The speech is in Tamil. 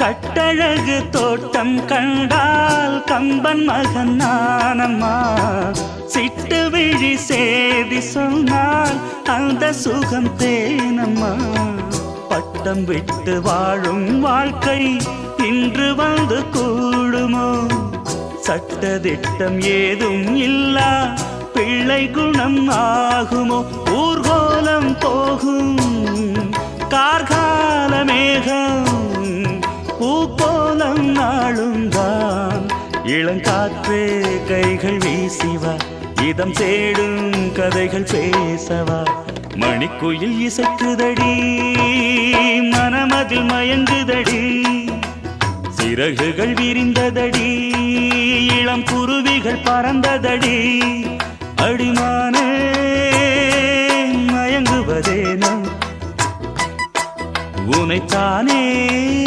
கட்டழகு தோட்டம் கண்டால் கம்பன் மகன் நானம்மா. சிட்டு விழி சேதி சொன்னால் அந்த சுகம் தேனம்மா. பட்டம் விட்டு வாழும் வாழ்க்கை இன்று வந்து கூடுமோ? சட்டதிட்டம் ஏதும் இல்லா பிள்ளை குணம் ஆகுமோ? ஊர்கோலம் போகும் கார்கால மேகம் பூக்கோலம் நாளும் தான். இளங்காற்றே கைகள் வீசிவா, இதம் தேடும் கதைகள் பேசவா. மணிக்குயில் இசைக்குதடி, மனமதில் மயங்குதடி. சிறகுகள் விரிந்ததடி, இளம் குருவிகள் பறந்ததடி. அடிமானே மயங்குவதேனோ உனைத்தானே